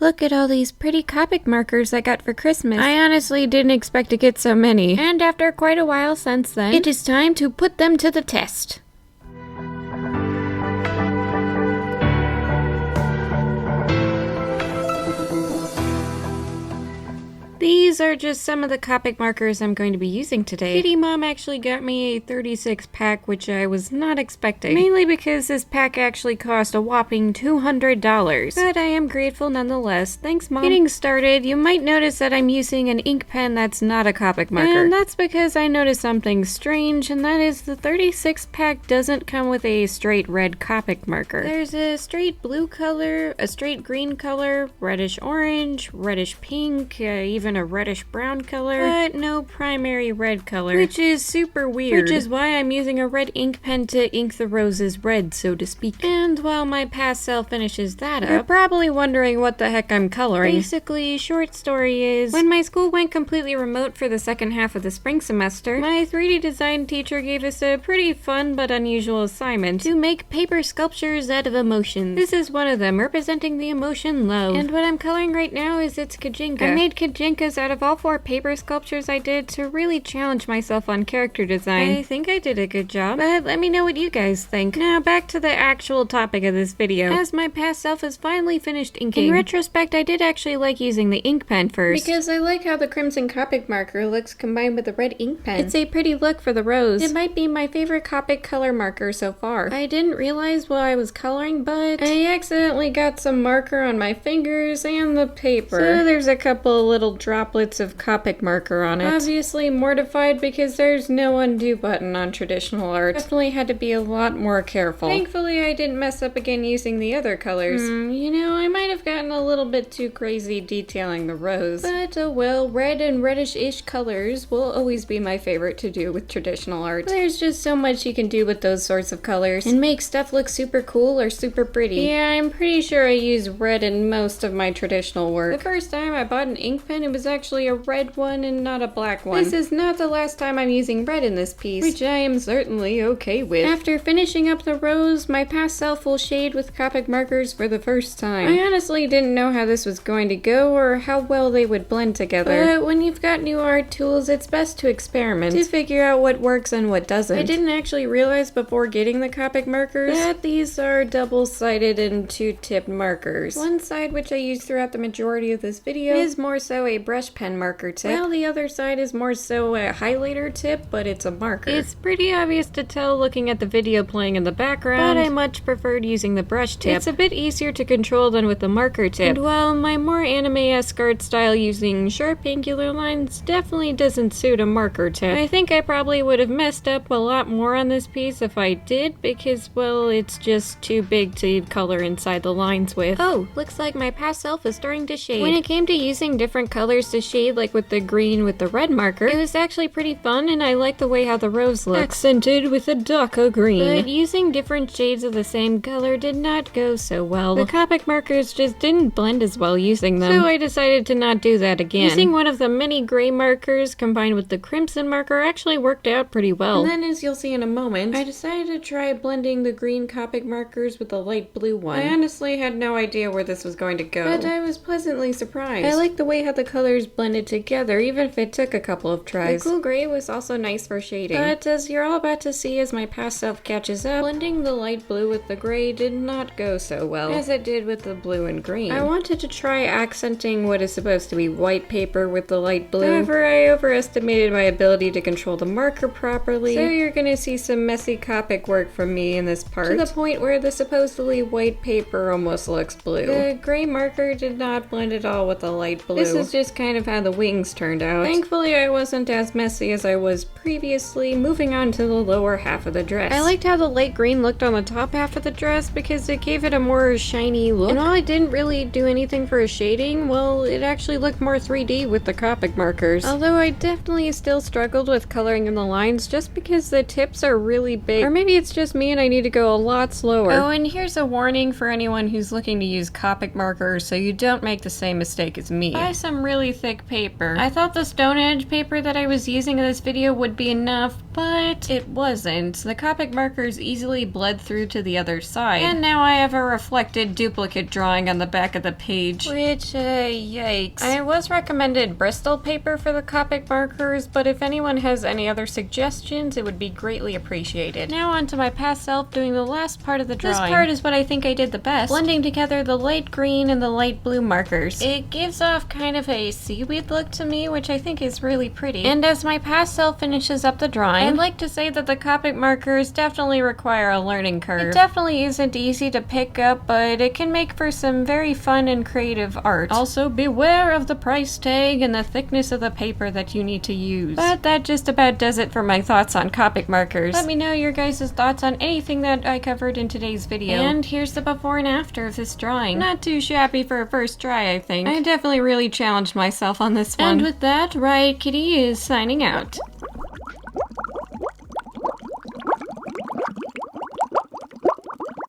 Look at all these pretty Copic markers I got for Christmas. I honestly didn't expect to get so many. And after quite a while since then, it is time to put them to the test. These are just some of the Copic markers I'm going to be using today. Kitty Mom actually got me a 36 pack, which I was not expecting. Mainly because this pack actually cost a whopping $200. But I am grateful nonetheless. Thanks, Mom. Getting started, you might notice that I'm using an ink pen that's not a Copic marker. And that's because I noticed something strange, and that is the 36 pack doesn't come with a straight red Copic marker. There's a straight blue color, a straight green color, reddish orange, reddish pink, even a reddish brown color, but no primary red color, which is super weird, which is why I'm using a red ink pen to ink the roses red, so to speak. And while my pastel finishes that up, you're probably wondering what the heck I'm coloring. Basically, short story is, when my school went completely remote for the second half of the spring semester, my 3D design teacher gave us a pretty fun but unusual assignment to make paper sculptures out of emotions. This is one of them, representing the emotion love. And what I'm coloring right now is its Kajinka. I made Kajinkas out of all 4 paper sculptures I did to really challenge myself on character design. I think I did a good job, but let me know what you guys think. Now back to the actual topic of this video. As my past self has finally finished inking, in retrospect I did actually like using the ink pen first, because I like how the crimson Copic marker looks combined with the red ink pen. It's a pretty look for the rose. It might be my favorite Copic color marker so far. I didn't realize what I was coloring, but I accidentally got some marker on my fingers and the paper. So there's a couple little droplets of Copic marker on it. Obviously mortified because there's no undo button on traditional art. Definitely had to be a lot more careful. Thankfully I didn't mess up again using the other colors. You know, I might have gotten a little bit too crazy detailing the rose. But oh well, red and reddish-ish colors will always be my favorite to do with traditional art. There's just so much you can do with those sorts of colors and make stuff look super cool or super pretty. Yeah, I'm pretty sure I use red in most of my traditional work. The first time I bought an ink pen, it was actually a red one and not a black one. This is not the last time I'm using red in this piece, which I am certainly okay with. After finishing up the rose, my past self will shade with Copic markers for the first time. I honestly didn't know how this was going to go or how well they would blend together, but when you've got new art tools, it's best to experiment to figure out what works and what doesn't. I didn't actually realize before getting the Copic markers that these are double-sided and 2-tipped markers. One side, which I use throughout the majority of this video, is more so a brush pen marker tip, while the other side is more so a highlighter tip, but it's a marker. It's pretty obvious to tell looking at the video playing in the background, but I much preferred using the brush tip. It's a bit easier to control than with the marker tip, and while my more anime-esque art style using sharp angular lines definitely doesn't suit a marker tip, I think I probably would have messed up a lot more on this piece if I did, because, well, it's just too big to color inside the lines with. Oh, looks like my past self is starting to shade. When it came to using different colors to shade, like with the green with the red marker, it was actually pretty fun, and I like the way how the rose looks, accented with a darker green. But using different shades of the same color did not go so well. The Copic markers just didn't blend as well using them, so I decided to not do that again. Using one of the mini gray markers combined with the crimson marker actually worked out pretty well. And then, as you'll see in a moment, I decided to try blending the green Copic markers with the light blue one. I honestly had no idea where this was going to go, but I was pleasantly surprised. I like the way how the colors blended together, even if it took a couple of tries. The cool gray was also nice for shading, but as you're all about to see as my past self catches up, blending the light blue with the gray did not go so well as it did with the blue and green. I wanted to try accenting what is supposed to be white paper with the light blue. However, I overestimated my ability to control the marker properly, so you're gonna see some messy Copic work from me in this part, to the point where the supposedly white paper almost looks blue. The gray marker did not blend at all with the light blue. This is just kind of how the wings turned out. Thankfully, I wasn't as messy as I was previously. Moving on to the lower half of the dress. I liked how the light green looked on the top half of the dress because it gave it a more shiny look. And while I didn't really do anything for a shading, well, it actually looked more 3D with the Copic markers. Although I definitely still struggled with coloring in the lines just because the tips are really big. Or maybe it's just me and I need to go a lot slower. Oh, and here's a warning for anyone who's looking to use Copic markers so you don't make the same mistake as me. Buy some really thick paper. I thought the Stone Edge paper that I was using in this video would be enough, but it wasn't. The Copic markers easily bled through to the other side, and now I have a reflected duplicate drawing on the back of the page, which, yikes. I was recommended Bristol paper for the Copic markers, but if anyone has any other suggestions, it would be greatly appreciated. Now on to my past self doing the last part of the drawing. This part is what I think I did the best, blending together the light green and the light blue markers. It gives off kind of a seaweed look to me, which I think is really pretty. And as my past self finishes up the drawing, I'd like to say that the Copic markers definitely require a learning curve. It definitely isn't easy to pick up, but it can make for some very fun and creative art. Also, beware of the price tag and the thickness of the paper that you need to use. But that just about does it for my thoughts on Copic markers. Let me know your guys' thoughts on anything that I covered in today's video. And here's the before and after of this drawing. Not too shabby for a first try, I think. I definitely really challenged myself on this one. And with that, Riot Kitty is signing out.